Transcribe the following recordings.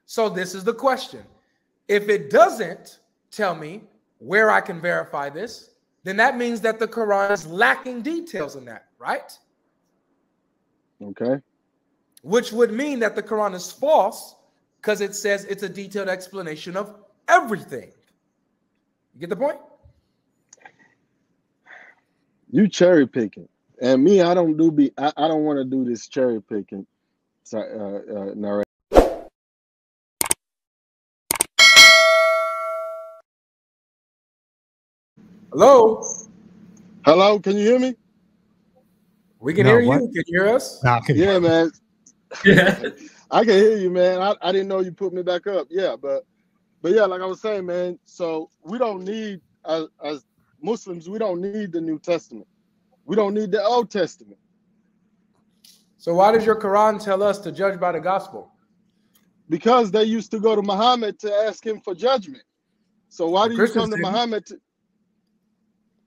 So this is the question. If it doesn't tell me where I can verify this, then that means that the Quran is lacking details in that, right? Okay. Which would mean that the Quran is false because it says it's a detailed explanation of everything. You get the point? You cherry picking, and me, I don't want to do this cherry picking. Narration. Hello? Hello, can you hear me? We can hear you. Can you hear us? Yeah, man. Yeah. I can hear you, man. I didn't know you put me back up. Yeah, but yeah, like I was saying, man. So we don't need as Muslims, we don't need the New Testament. We don't need the Old Testament. So why does your Quran tell us to judge by the gospel? Because they used to go to Muhammad to ask him for judgment. So why do you come to Muhammad?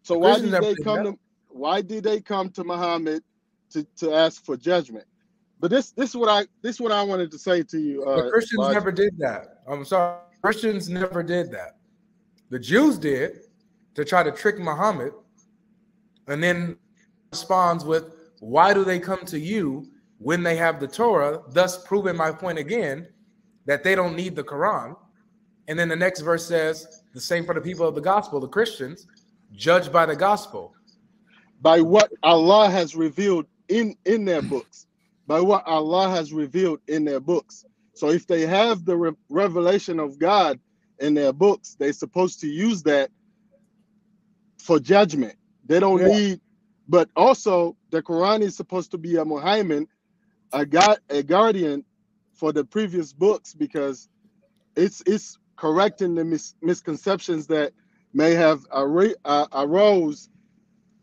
So why did they come to? Why did they come to Muhammad to ask for judgment? But this is what I wanted to say to you. The Christians never did that. I'm sorry, Christians never did that. The Jews did to try to trick Muhammad, and then responds with, "Why do they come to you when they have the Torah?" Thus proving my point again that they don't need the Quran. And then the next verse says the same for the people of the gospel, the Christians, judged by the gospel. By what Allah has revealed in their books. By what Allah has revealed in their books. So if they have the revelation of God in their books, they're supposed to use that for judgment. They don't need, but also the Quran is supposed to be a muhaymin, a guardian for the previous books, because it's correcting the misconceptions that may have arose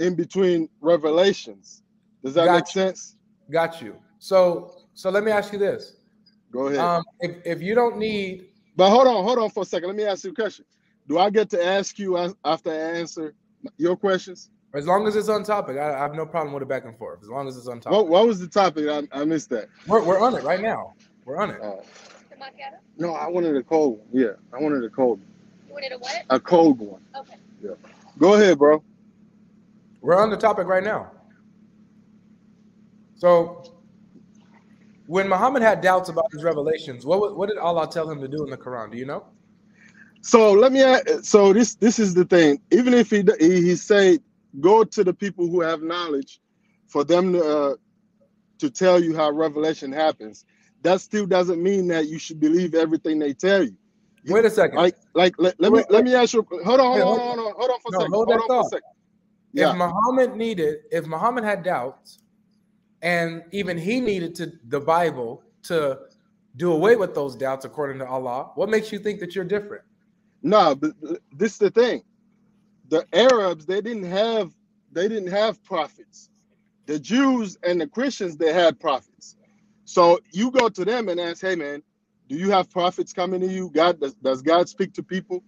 in between revelations. Does that make sense? Got you. So let me ask you this. Go ahead. If you don't need, but hold on for a second. Let me ask you a question. Do I get to ask you after I answer your questions? As long as it's on topic, I have no problem with it back and forth. As long as it's on topic. What was the topic? I missed that. We're on it right now. We're on it. No, I wanted a cold one. Yeah, I wanted a cold one. You wanted a what? A cold one. Okay. Yeah. Go ahead, bro. We're on the topic right now. So when Muhammad had doubts about his revelations, what did Allah tell him to do in the Quran? Do you know? So let me ask, so this is the thing. Even if he say go to the people who have knowledge for them to tell you how revelation happens, that still doesn't mean that you should believe everything they tell you. Wait a second. Let me ask you. Hold on for a second. Hold on for a second. Yeah. If Muhammad had doubts, and even he needed the Bible to do away with those doubts according to Allah, what makes you think that you're different? No, but this is the thing. The Arabs, they didn't have prophets. The Jews and the Christians, they had prophets. So you go to them and ask, hey man, do you have prophets coming to you? Does God speak to people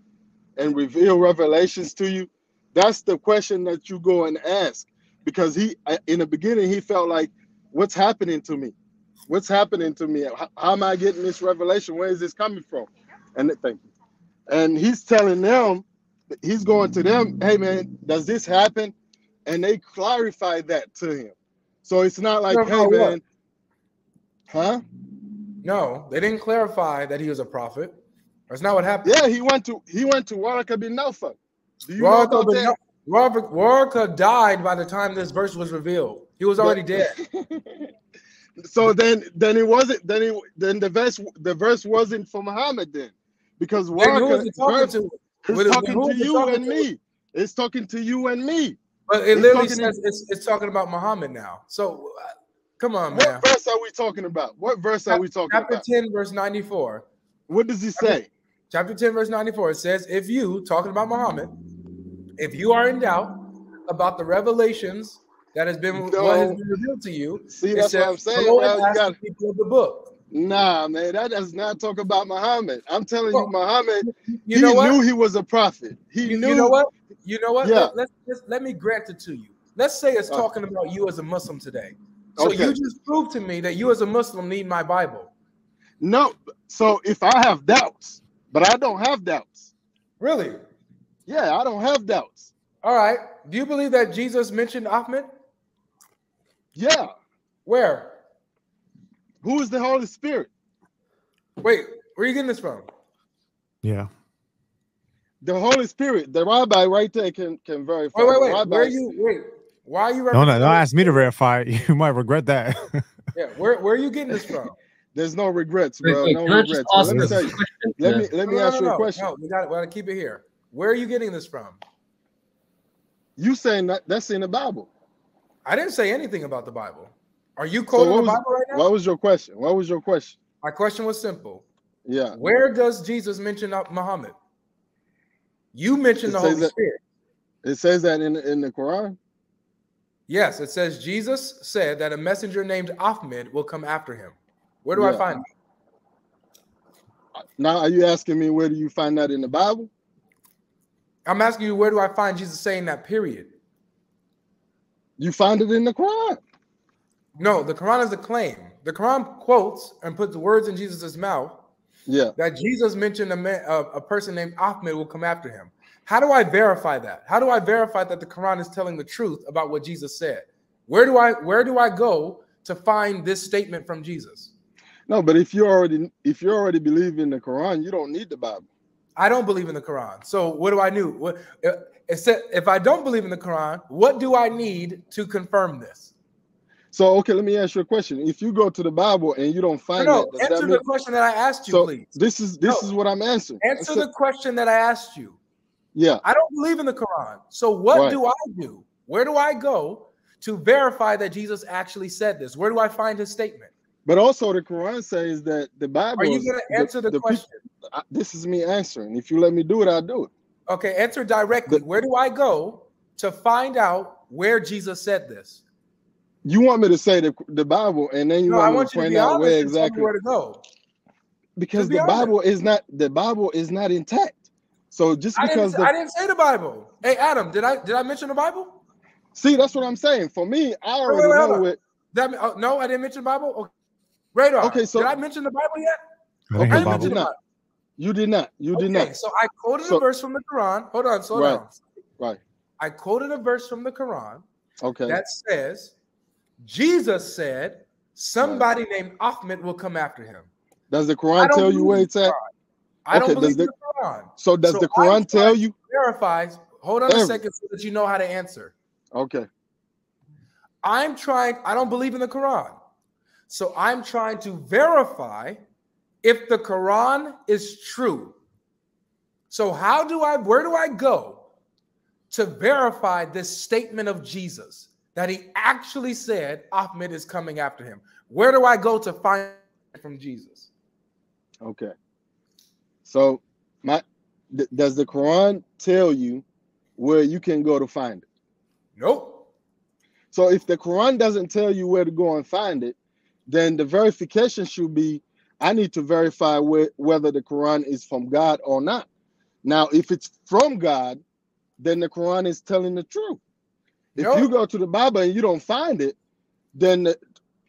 and reveal revelations to you? That's the question that you go and ask, because in the beginning he felt like, what's happening to me? What's happening to me? How am I getting this revelation? Where is this coming from? And thank you. And he's telling them, he's going to them, hey man, does this happen? And they clarify that to him. So it's not like, hey man, huh? No, they didn't clarify that he was a prophet. That's not what happened. Yeah, he went to Waraka bin Nawfal. Do you know about that? Waraka died by the time this verse was revealed. He was already dead. So then it wasn't. Then the verse wasn't for Muhammad then, because Waraka is talking to you and me. It's talking to you and me. But it literally says it's talking about Muhammad now. So come on, man. What verse are we talking about? What verse are we talking about? Chapter 10, verse 94. What does he say? Chapter 10, verse 94. It says, if you, talking about Muhammad, if you are in doubt about the revelations that has been revealed to you, see, that's what I'm saying. Ask the people of the book. Nah, man, that does not talk about Muhammad. I'm telling you, Muhammad, he knew he was a prophet. He knew. You know what? Yeah. Let me grant it to you. Let's say it's talking about you as a Muslim today. So you just proved to me that you as a Muslim need my Bible. No. So if I have doubts, but I don't have doubts. Really? Yeah, I don't have doubts. All right. Do you believe that Jesus mentioned Ahmed? Yeah. Where? Who is the Holy Spirit? Wait, where are you getting this from? Yeah. The Holy Spirit. The rabbi right there can verify. Wait. Where are you? Wait. Why are you? Don't ask me to verify it. You might regret that. Yeah. Where are you getting this from? There's no regrets, bro. Wait, no can I regrets. just ask Let me a tell you. question? Let me ask you a question. No, we got to keep it here. Where are you getting this from? You saying that's in the Bible? I didn't say anything about the Bible. Are you quoting the Bible right now? What was your question? What was your question? My question was simple. Yeah. Where does Jesus mention Muhammad? You mentioned the Holy Spirit. It says that in the Quran? Yes, it says Jesus said that a messenger named Ahmed will come after him. Where do I find it? Now, are you asking me where do you find that in the Bible? I'm asking you, where do I find Jesus saying that, period? You find it in the Quran. No, the Quran is a claim. The Quran quotes and puts words in Jesus' mouth that Jesus mentioned a person named Ahmed will come after him. How do I verify that? How do I verify that the Quran is telling the truth about what Jesus said? Where do I go to find this statement from Jesus? No, but if you already believe in the Quran, you don't need the Bible. I don't believe in the Quran. So what do I do? If I don't believe in the Quran, what do I need to confirm this? So, okay, let me ask you a question. If you go to the Bible and you don't find answer the question that I asked you, please. This is what I'm answering. Answer the question that I asked you. Yeah. I don't believe in the Quran. So what do I do? Where do I go to verify that Jesus actually said this? Where do I find his statement? But also the Quran says that the Bible. Are you going to answer the question? This is me answering. If you let me do it, I'll do it. Okay, answer directly. Where do I go to find out where Jesus said this? You want me to say the Bible, and then I want you me to to point be out where honest and tell me where to go. Because the Bible is not intact. So just because I didn't say the Bible. Hey, Adam, did I mention the Bible? See, that's what I'm saying. For me, I already know it. No, I didn't mention the Bible. Okay. Radar. Okay, so did I mention the Bible yet? I didn't mention the Bible. You did not. You did not. So I quoted a verse from the Quran. Hold on, slow down. Right. I quoted a verse from the Quran. Okay. That says, Jesus said, somebody named Ahmed will come after him. Does the Quran tell you where it's at? I don't believe in the Quran. So does the Quran tell you? Verifies. Hold on a second so that you know how to answer. Okay. I don't believe in the Quran. So I'm trying to verify if the Quran is true. So where do I go to verify this statement of Jesus that he actually said Ahmed is coming after him? Where do I go to find it from Jesus? Okay. So does the Quran tell you where you can go to find it? Nope. So if the Quran doesn't tell you where to go and find it, then the verification should be, I need to verify whether the Quran is from God or not. Now, if it's from God, then the Quran is telling the truth. If you go to the Bible and you don't find it, then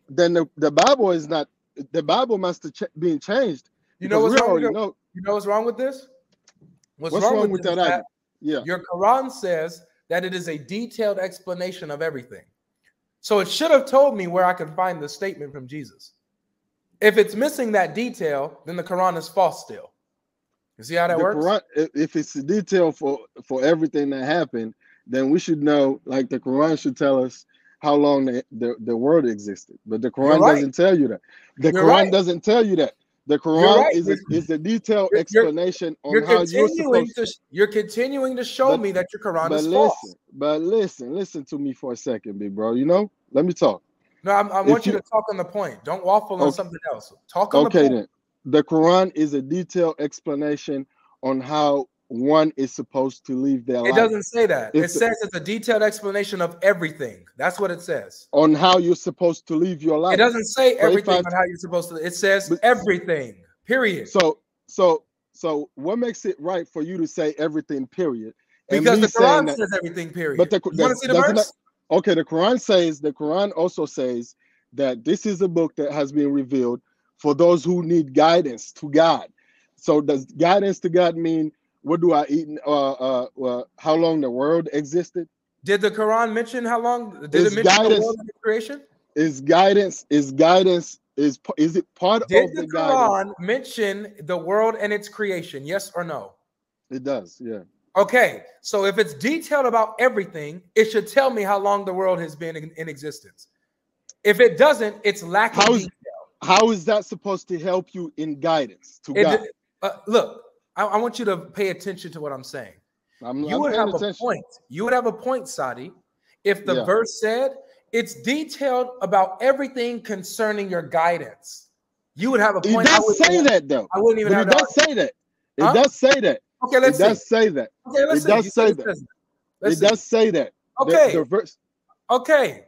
the Bible is not. The Bible must have been changed. You know what's wrong? You know what's wrong with this? What's wrong with that? Yeah. Your Quran says that it is a detailed explanation of everything. So it should have told me where I can find the statement from Jesus. If it's missing that detail, then the Quran is false still. You see how that works? Quran, if it's a detail for everything that happened, then we should know, like the Quran should tell us how long the world existed. But the Quran doesn't tell you that. The Quran doesn't tell you that. The Quran is a detailed explanation on how you're supposed to. You're continuing to show me that your Quran is false. But listen to me for a second, big bro. Let me talk. No, I want you to talk on the point. Don't waffle on something else. Talk on the point. Then. The Quran is a detailed explanation on how one is supposed to live their life. It doesn't say that. It says it's a detailed explanation of everything. That's what it says. On how you're supposed to live your life. It doesn't say everything on how you're supposed to. It says everything. Period. So what makes it right for you to say everything? Period. Because the Quran says everything. Period. But you want to see the verse? Okay. The Quran also says that this is a book that has been revealed for those who need guidance to God. So does guidance to God mean what do I eat? How long the world existed? Did the Quran mention how long? Did Is it mention the guidance world and its creation? is it part Did of the the guidance? Quran mention the world and its creation? Yes or no? It does, yeah. Okay, so if it's detailed about everything, it should tell me how long the world has been in existence. If it doesn't, it's lacking detail. How is that supposed to help you in guidance to God? Look, I want you to pay attention to what I'm saying. You would have a point. You would have a point, Sadi, if the verse said it's detailed about everything concerning your guidance. You would have a point. It does say that, though. I wouldn't even have it does say that. It does say that. Okay, let's see. It does say that. Okay, let's see. It does say that. It does say that. Okay. The verse. Okay.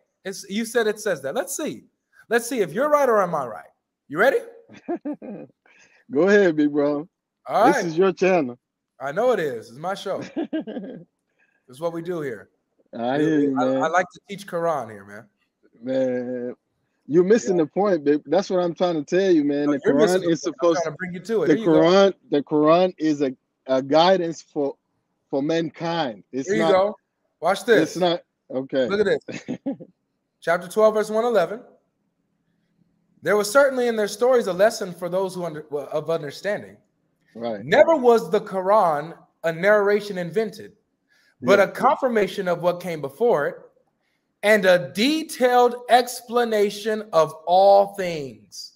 You said it says that. Let's see. Let's see if you're right or am I right. You ready? Go ahead, big bro. All right. This is your channel. I know it is. It's my show. This is what we do here. I hear you, man. I like to teach Quran here, man. Man, you're missing the point, babe. That's what I'm trying to tell you, man. No, the Quran is supposed to bring you to it. The Quran is a guidance for mankind. It's Here you go. Watch this. It's not okay. Look at this. Chapter 12, verse 111. There was certainly in their stories a lesson for those of understanding. Right. Never was the Quran a narration invented, but a confirmation of what came before it and a detailed explanation of all things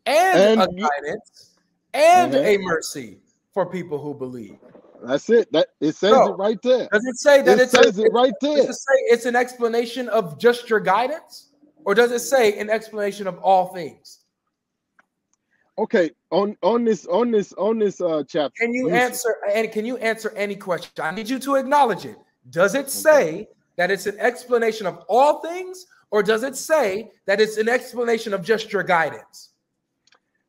and a guidance and a mercy for people who believe. That's it. That it says it right there. Does it say that it says it right there? Does it say it's an explanation of just your guidance? Or does it say an explanation of all things? Okay, on this chapter. Can you answer any question? I need you to acknowledge it. Does it say that it's an explanation of all things, or does it say that it's an explanation of just your guidance?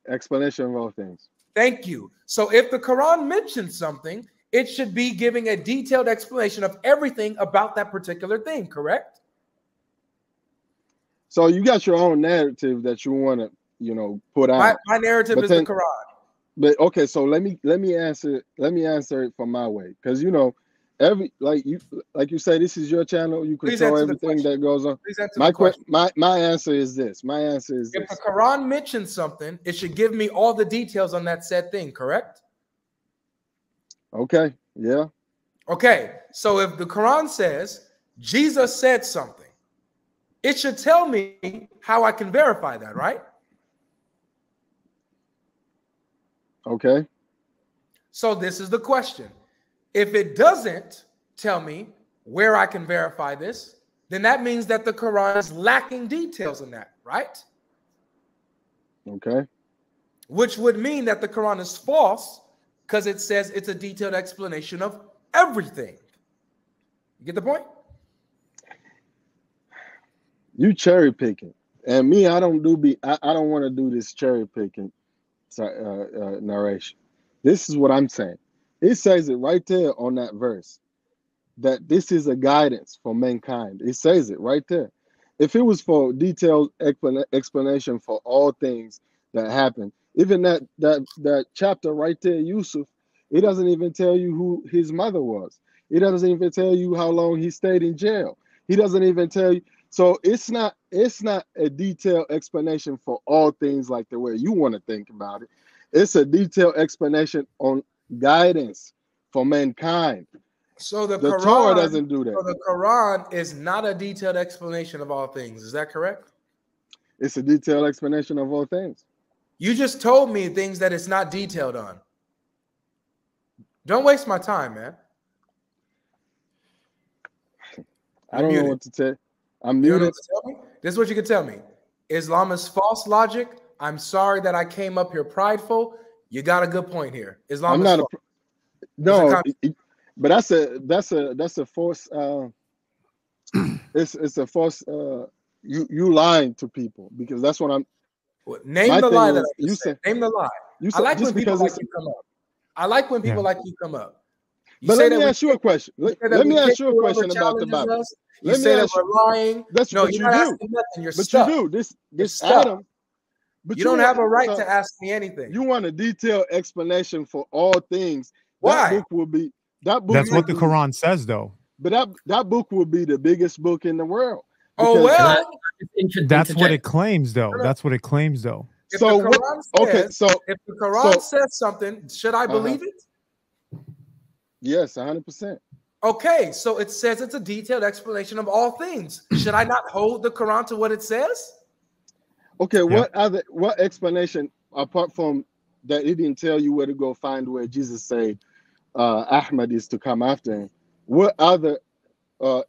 Explanation of all things. Thank you. So if the Quran mentions something, it should be giving a detailed explanation of everything about that particular thing, correct? So you got your own narrative that you want to, put out. My narrative is the Quran. But okay, so let me answer it from my way, because like you say, this is your channel. You control everything that goes on. My answer is this. My answer is if the Quran mentions something, it should give me all the details on that said thing, correct? Okay. Yeah. Okay. So if the Quran says Jesus said something, it should tell me how I can verify that, right? Okay. So this is the question. If it doesn't tell me where I can verify this, then that means that the Quran is lacking details in that, right? Okay. Which would mean that the Quran is false because it says it's a detailed explanation of everything. You get the point? You cherry picking, and me, I don't want to do this cherry picking narration. This is what I'm saying. It says it right there on that verse that this is a guidance for mankind. It says it right there. If it was for detailed explanation for all things that happen, even that chapter right there, Yusuf, it doesn't even tell you who his mother was. It doesn't even tell you how long he stayed in jail. He doesn't even tell you. So it's not a detailed explanation for all things like the way you want to think about it. It's a detailed explanation on guidance for mankind. So the Quran, Torah doesn't do that. So the Quran is not a detailed explanation of all things. Is that correct? It's a detailed explanation of all things. You just told me things that it's not detailed on. Don't waste my time, man. I don't know what to tell. I'm muted. This is what you can tell me. Islam is false logic. I'm sorry that I came up here prideful. You got a good point here. Islam is false. No, but that's a false. It's a false. You lying to people, because that's what I'm. Name the lie that you said. Name the lie. I like when people like you come up. I like when people like you come up. But let me ask you a question. Let me ask you a question about the Bible. You say that we're lying. That's what you do. You're but stuck. you do. This Adam. But You don't have a right so to ask me anything. you want a detailed explanation for all things. Why? That book will be That's what the Quran says, though. But that book will be the biggest book in the world. Oh well, that's what it claims, though. That's what it claims, though. If so the Quran says, so if the Quran says something, should I believe it? Yes, 100%. Okay, so it says it's a detailed explanation of all things. Should I not hold the Quran to what it says? Okay, what explanation apart from that it didn't tell you where to go find where Jesus said Ahmad is to come after him? What other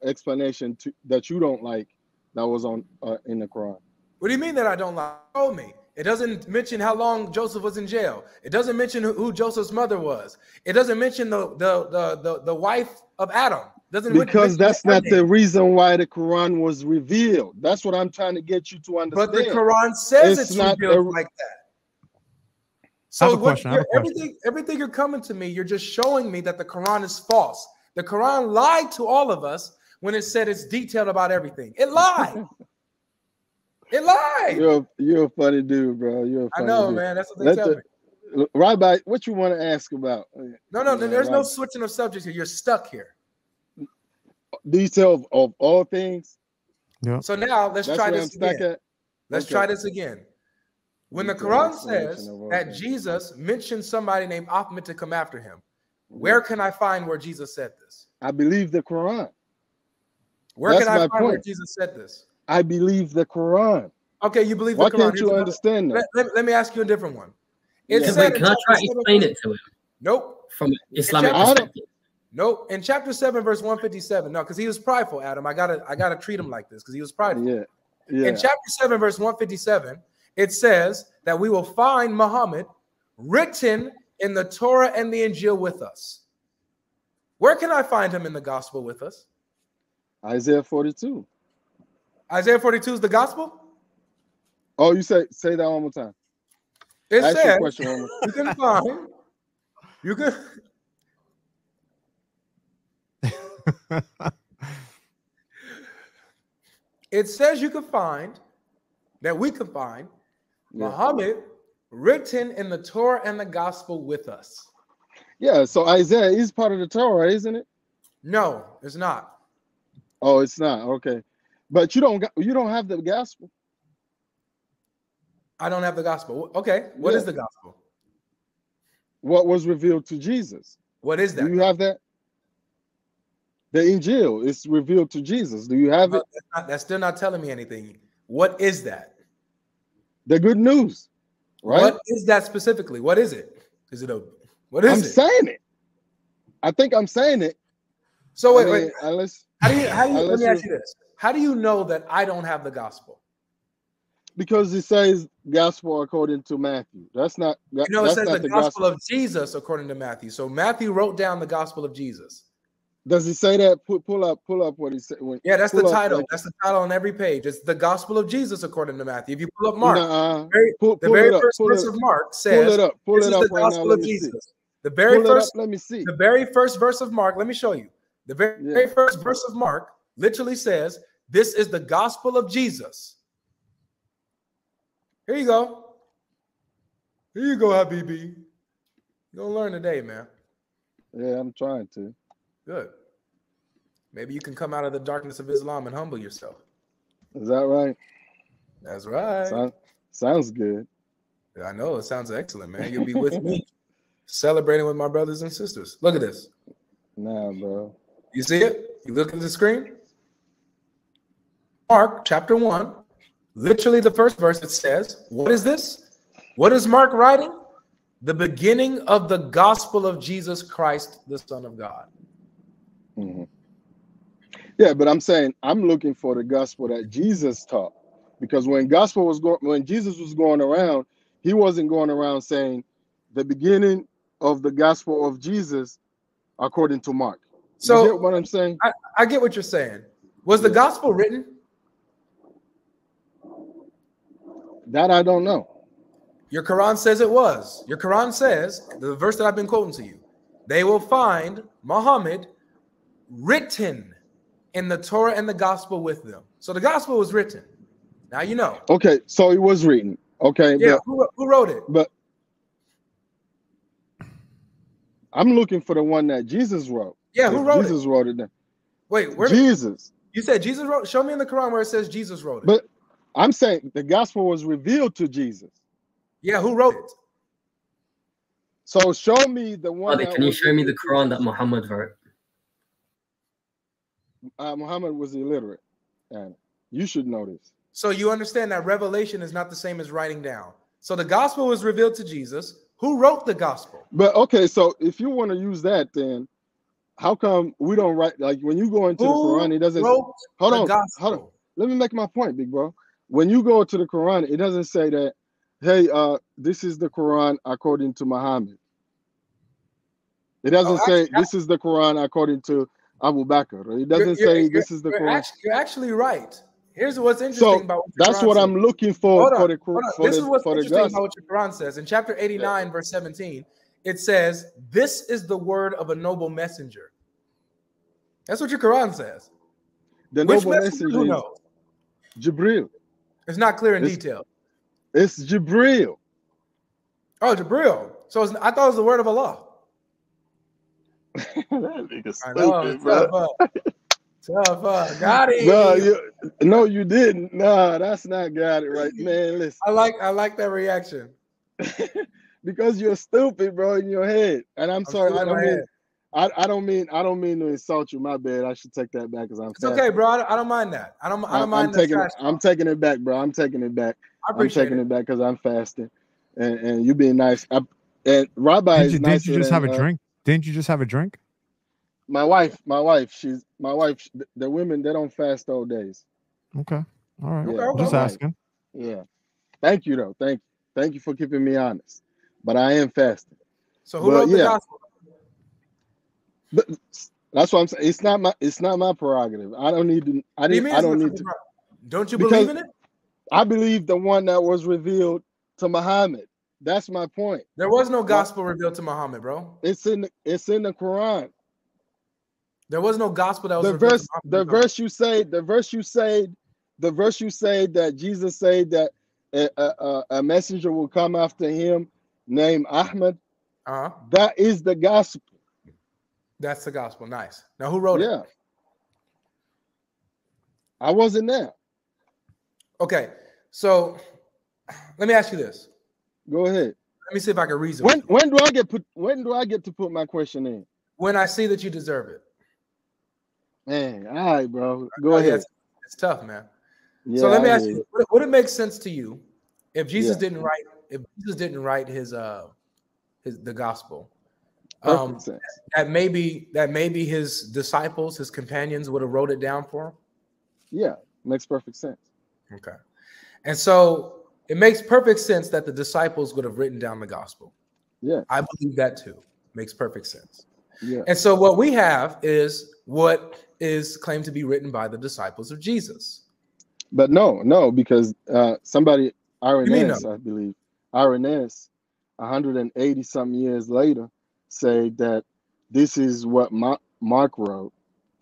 explanation that you don't like that was on in the Quran? What do you mean that I don't like? Show me. It doesn't mention how long Joseph was in jail. It doesn't mention who Joseph's mother was. It doesn't mention the wife of Adam. Because that's not the reason why the Quran was revealed. That's what I'm trying to get you to understand. But the Quran says it's revealed like that. So everything you're coming to me, you're just showing me that the Quran is false. The Quran lied to all of us when it said it's detailed about everything. It lied. It lied. You're a funny dude, bro. You're a funny dude. Man. That's what they tell me. Rabbi, what you want to ask about? No. There's no switching of subjects here. You're stuck here. Detail of all things. Yeah. So now let's try this again. Let's try this again. When the Quran says that Jesus mentioned somebody named Ahmed to come after him, where can I find where Jesus said this? I believe the Quran. Where can I find where Jesus said this? I believe the Quran. Okay, you believe the Quran. Why can't you understand that? Let me ask you a different one. Can I try to explain it to him? Nope. From Islamic perspective. Nope. In chapter 7, verse 157. No, because he was prideful, Adam. I gotta treat him like this because he was prideful. Yeah. In chapter 7, verse 157, it says that we will find Muhammad written in the Torah and the Injil with us. Where can I find him in the gospel with us? Isaiah 42. Isaiah 42 is the gospel? Oh, you say that one more time. It says you can find, you can. It says you can find, that we can find Muhammad written in the Torah and the gospel with us. Yeah, so Isaiah is part of the Torah, isn't it? No, it's not. Oh, it's not. Okay. But you don't have the gospel. I don't have the gospel. Okay. What is the gospel? What was revealed to Jesus. What is that? Do you have that? The Injil is revealed to Jesus. Do you have it? That's still not telling me anything. What is that? The good news, right? What is that specifically? What is it? Is it a? What is it? I'm saying it. I think I'm saying it. So wait. Unless, let me ask you this. How do you know that I don't have the gospel? Because it says gospel according to Matthew. That's not. It says the gospel of Jesus according to Matthew. So Matthew wrote down the gospel of Jesus. Does he say that? Pull up what he said. Yeah, that's the title. That's the title on every page. It's the gospel of Jesus according to Matthew. If you pull up Mark, the very first verse of Mark says, "This is the gospel of Jesus." The very first. Let me see. The very first verse of Mark. Let me show you. The very first verse of Mark literally says, "This is the gospel of Jesus." Here you go. Here you go, Habibi. You're gonna learn today, man. Yeah, I'm trying to. Good. Maybe you can come out of the darkness of Islam and humble yourself. Is that right? That's right. Sounds good. I know. It sounds excellent, man. You'll be with me, celebrating with my brothers and sisters. Look at this. Nah, bro. You see it? You look at the screen? Mark chapter 1, literally the first verse, it says, what is this? What is Mark writing? The beginning of the gospel of Jesus Christ, the Son of God. Mm-hmm. Yeah, but I'm saying I'm looking for the gospel that Jesus taught, because when Jesus was going around, he wasn't going around saying the beginning of the gospel of Jesus according to Mark. You get what I'm saying? I get what you're saying. Was the gospel written? That I don't know. Your Quran says it was. Your Quran says, the verse that I've been quoting to you, they will find Muhammad written in the Torah and the gospel with them. So the gospel was written. Now you know. Okay, so it was written. Okay, Yeah, but who wrote it? but I'm looking for the one that Jesus wrote. Yeah, who wrote Jesus it? wrote it down. Wait, where Jesus. you said Jesus wrote? Show me in the Quran where it says Jesus wrote it. But I'm saying the gospel was revealed to Jesus. Yeah, who wrote it? So show me the one. Father, can you show me the Quran that Muhammad wrote? Muhammad was illiterate, and you should know this. So you understand that revelation is not the same as writing down. So the gospel was revealed to Jesus. Who wrote the gospel? But okay, so if you want to use that, then how come we don't write? Like when you go into the Quran, it doesn't. Hold on. Let me make my point, big bro. When you go to the Quran, it doesn't say that, hey, this is the Quran according to Muhammad. It doesn't say this is the Quran according to Abu Bakr. It doesn't say this is the Quran. You're actually right. Here's what's interesting about what that's what I'm looking for the Quran. This is what's interesting about what your Quran says. In chapter 89, verse 17, it says, "This is the word of a noble messenger." That's what your Quran says. The noble messenger is Jibril. It's not clear in detail. It's Jibril. Oh, Jibril. So I thought it was the word of Allah. That nigga stupid, bro. Tough. Got it. No, you didn't. Nah, that's not got it right, man. Listen. I like that reaction. Because you're stupid, bro, in your head. And I'm sorry, I don't mean to insult you. My bad. I should take that back because I'm. It's okay, bro. I don't mind that. I don't mind. I'm taking it back, bro. I'm taking it back. I'm taking it back because I'm fasting, and you being nice. And Rabbi is nicer. Didn't you just have a drink? Didn't you just have a drink? My wife. The women, they don't fast all days. Okay. All right. Yeah, just asking. Yeah. Thank you, though. Thank you for keeping me honest. But I am fasting. So who wrote the gospel? But that's what I'm saying. It's not my prerogative. I don't need to. I don't need to. Don't you believe in it? I believe the one that was revealed to Muhammad. That's my point. There was no gospel revealed to Muhammad, bro. It's in the Quran. There was no gospel that was revealed to Muhammad. The verse you say that Jesus said that a messenger will come after him named Ahmed. That is the gospel. That's the gospel. Nice. Now, who wrote it? I wasn't there. Okay, so let me ask you this. Go ahead. Let me see if I can reason. When do I get to put my question in? When I see that you deserve it. Man, all right, bro. Go ahead. It's tough, man. Yeah, so let me ask you: would it make sense to you if Jesus didn't write? If Jesus didn't write the gospel? That maybe his disciples, his companions would have wrote it down for him. Yeah, makes perfect sense. Okay, and so it makes perfect sense that the disciples would have written down the gospel. Yeah, I believe that too. Makes perfect sense. Yeah, and so what we have is what is claimed to be written by the disciples of Jesus. But no, because somebody Irenaeus, I believe, Irenaeus, 180 something years later, say that this is what Mark wrote.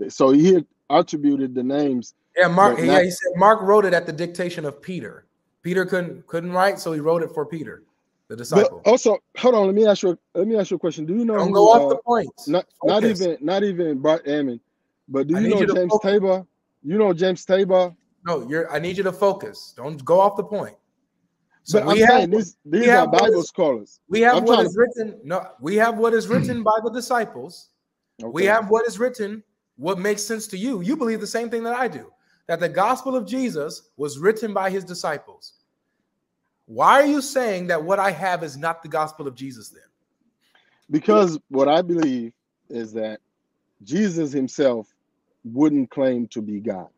So he attributed the names. Yeah, Mark. He said Mark wrote it at the dictation of Peter. Peter couldn't write, so he wrote it for Peter, the disciple. But also, hold on. Let me ask you a question. Do you know? Don't go off the points. Not even Bart Ammon, but do you know James Tabor? You know James Tabor? No, I need you to focus. Don't go off the point. So but I'm saying these are Bible scholars. We have what is written. No, we have what is written by the disciples. Okay. We have what is written. What makes sense to you? You believe the same thing that I do. That the gospel of Jesus was written by his disciples. Why are you saying that what I have is not the gospel of Jesus then? Because what I believe is that Jesus himself wouldn't claim to be God.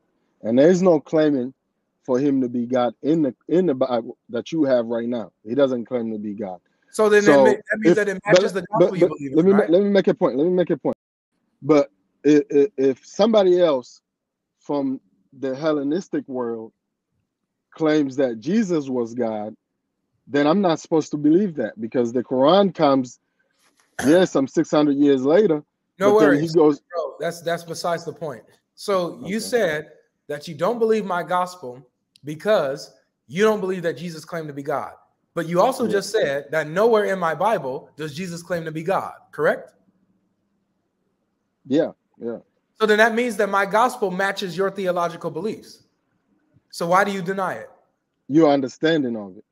And there's no claiming for him to be God in the Bible that you have right now. He doesn't claim to be God. So then that means that it matches the gospel you believe in, right? Let me make a point. But if somebody else from the Hellenistic world claims that Jesus was God, then I'm not supposed to believe that because the Quran comes, some 600 years later. No worries. He goes, bro, that's besides the point. So you said that you don't believe my gospel because you don't believe that Jesus claimed to be God. But you also just said that nowhere in my Bible does Jesus claim to be God, correct? Yeah, yeah. So then that means that my gospel matches your theological beliefs. So why do you deny it? Your understanding of it.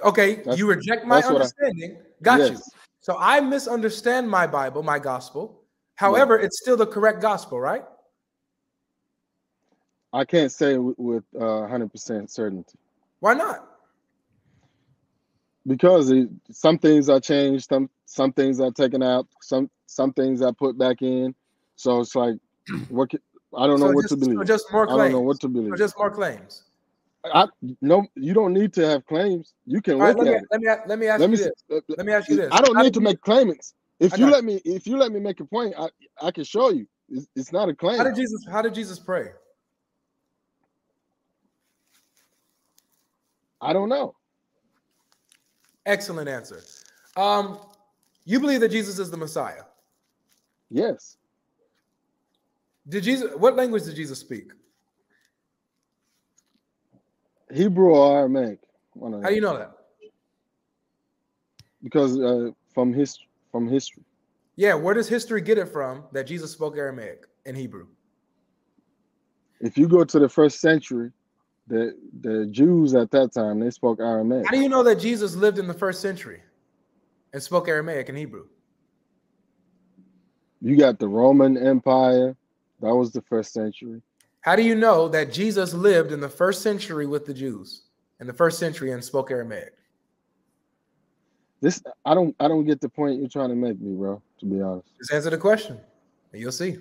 Okay, you reject my understanding. Got you. So I misunderstand my Bible, my gospel. However, it's still the correct gospel, right? I can't say with 100% certainty. Why not? Because some things are changed, some things are taken out, some things are put back in. So it's like, I don't know what to believe. So just more claims. I don't know what to believe. So just more claims. No, you don't need to have claims. You can look at it. Let me ask you this. Let me ask you this. I don't need to make claimants. If you let me make a point, I can show you. It's not a claim. How did Jesus pray? I don't know. Excellent answer. You believe that Jesus is the Messiah? Yes. What language did Jesus speak? Hebrew or Aramaic. How do you know that? Because from history. Yeah, where does history get it from that Jesus spoke Aramaic and Hebrew? If you go to the 1st century, the Jews at that time, they spoke Aramaic. How do you know that Jesus lived in the 1st century and spoke Aramaic and Hebrew? You got the Roman Empire. That was the 1st century. How do you know that Jesus lived in the 1st century with the Jews in the 1st century and spoke Aramaic? I don't get the point you're trying to make me, bro, to be honest. Just answer the question and you'll see.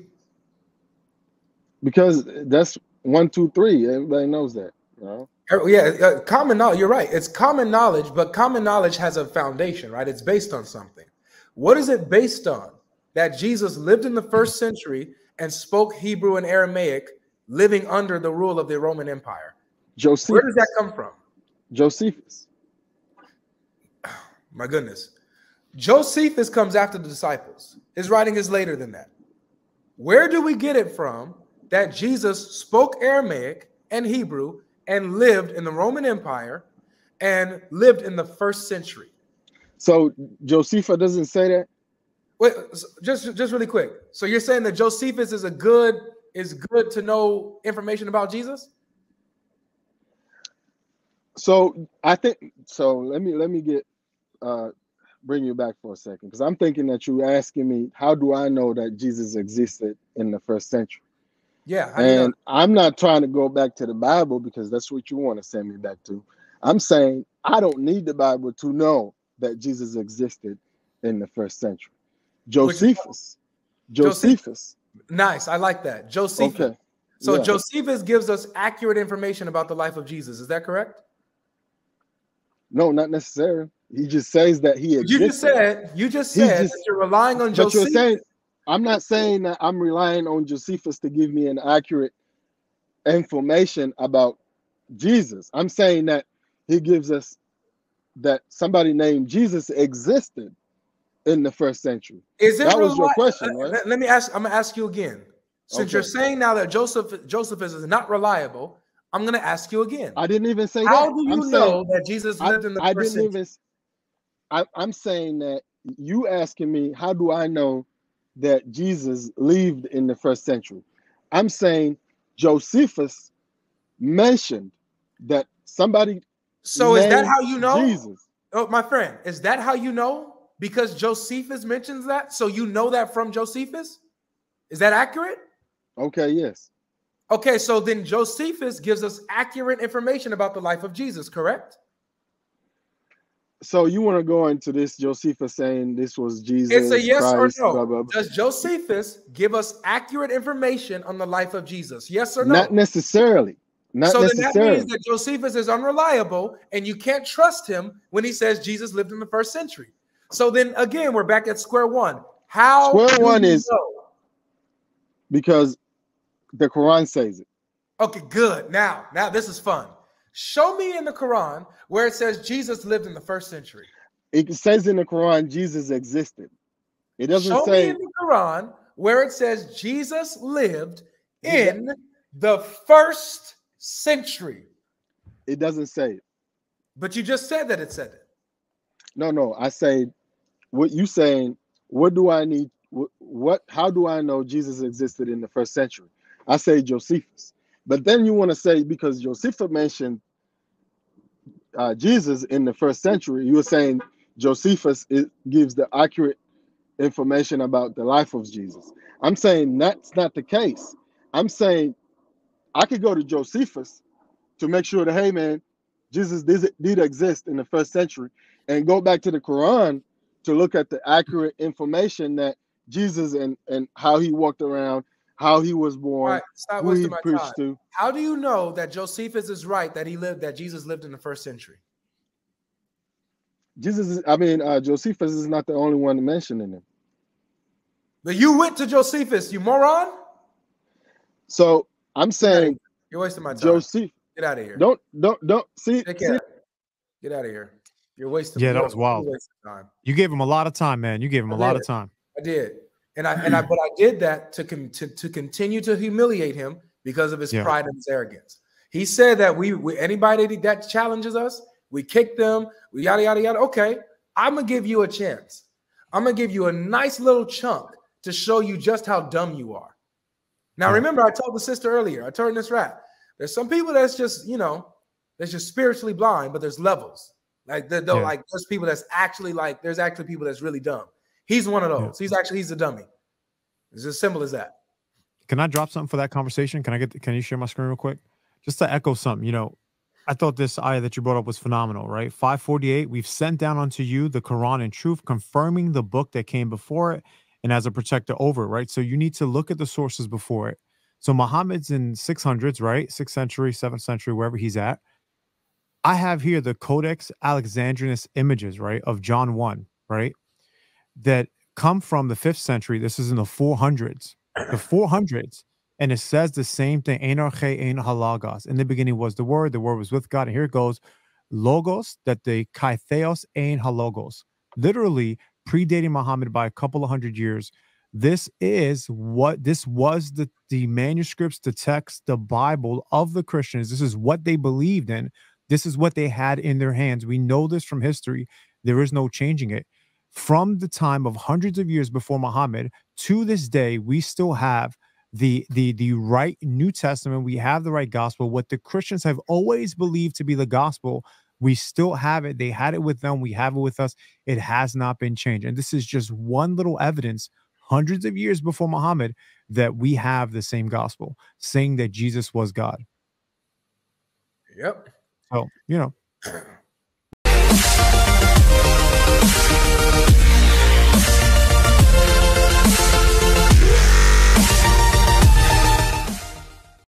Because that's 1, 2, 3. Everybody knows that, you know? Yeah, common knowledge. You're right. It's common knowledge, but common knowledge has a foundation, right? It's based on something. What is it based on? That Jesus lived in the 1st century and spoke Hebrew and Aramaic, living under the rule of the Roman Empire. Josephus. Where does that come from? Josephus. My goodness. Josephus comes after the disciples. His writing is later than that. Where do we get it from that Jesus spoke Aramaic and Hebrew and lived in the Roman Empire and lived in the 1st century? So Josephus doesn't say that? Wait, just really quick. So you're saying that Josephus is good to know information about Jesus? So I think so. Let me get bring you back for a second, because I'm thinking that you're asking me, how do I know that Jesus existed in the 1st century? Yeah, and I'm not trying to go back to the Bible because that's what you want to send me back to. I'm saying I don't need the Bible to know that Jesus existed in the 1st century. Josephus. Nice. I like that. Josephus. Okay. So Josephus gives us accurate information about the life of Jesus. Is that correct? No, not necessarily. He just says that he existed. You just said that you're relying on Josephus. But you're saying, I'm not saying that I'm relying on Josephus to give me an accurate information about Jesus. I'm saying that he gives us that somebody named Jesus existed in the 1st century. That was your question, right? Let me ask. I'm gonna ask you again. Since you're saying now that Josephus is not reliable, I'm gonna ask you again. I didn't even say How that. do you know that Jesus lived in the 1st century? I'm saying that you asking me, how do I know that Jesus lived in the 1st century? I'm saying Josephus mentioned that somebody. So is that how you know? Jesus. Oh, my friend, is that how you know? Because Josephus mentions that, so you know that from Josephus? Is that accurate? Okay, yes. Okay, so then Josephus gives us accurate information about the life of Jesus, correct? So you want to go into this Josephus saying this was Jesus? It's a yes Christ, or no. Blah, blah, blah. Does Josephus give us accurate information on the life of Jesus? Yes or no? Not necessarily. Not necessarily. Then that means that Josephus is unreliable and you can't trust him when he says Jesus lived in the 1st century. So then again, we're back at square one. How square one is because the Quran says it. Okay, good. Now this is fun. Show me in the Quran where it says Jesus lived in the 1st century. It says in the Quran Jesus existed. It doesn't Show say me in the Quran where it says Jesus lived in the 1st century. It doesn't say it. But you just said that it said it. No. I say, what you saying? What do I need? What? How do I know Jesus existed in the first century? I say Josephus. But then you want to say, because Josephus mentioned Jesus in the first century, you were saying Josephus gives the accurate information about the life of Jesus. I'm saying that's not the case. I'm saying I could go to Josephus to make sure that, hey man, Jesus did exist in the first century, and go back to the Quran to look at the accurate information that Jesus and how he walked around, how he was born, All right, stop who he wasting my preached time. to. How do you know that Josephus is right that Jesus lived in the first century? Josephus is not the only one mentioning him. But you went to Josephus, you moron. So I'm saying you're wasting my time. Joseph, get out of here. Don't see. Get out of here. You're wasting. Yeah, that was wild. Time. You gave him a lot of time, man. You gave him a lot of time. I did, but I did that to continue to humiliate him because of his pride and his arrogance. He said that we anybody that challenges us, we kick them, we yada yada yada. Okay, I'm gonna give you a chance. I'm gonna give you a nice little chunk to show you just how dumb you are. Now, remember, I told the sister earlier, I told this rap. There's some people that's just, that's just spiritually blind, but there's levels. Like, like there's people that's actually there's actually people that's really dumb. He's one of those. He's a dummy. It's as simple as that. Can I drop something for that conversation? Can you share my screen real quick? Just to echo something, I thought this ayah that you brought up was phenomenal, right? 548, we've sent down unto you the Quran in truth, confirming the book that came before it and as a protector over it, right? So you need to look at the sources before it. So Muhammad's in 600s, right? 6th century, 7th century, wherever he's at. I have here the Codex Alexandrinus images, right, of John 1, right, that come from the 5th century. This is in the 400s. The 400s. And it says the same thing. Ein arche, ein halagos. In the beginning was the word was with God. And here it goes. Logos, that the kai theos ein halogos. Literally predating Muhammad by a couple of hundred years. This was the manuscripts, the text, the Bible of the Christians. This is what they believed in. This is what they had in their hands. We know this from history. There is no changing it. From the time of hundreds of years before Muhammad to this day, we still have the right New Testament. We have the right gospel. What the Christians have always believed to be the gospel, we still have it. They had it with them. We have it with us. It has not been changed. And this is just one little evidence, hundreds of years before Muhammad, that we have the same gospel, saying that Jesus was God. Yep. So,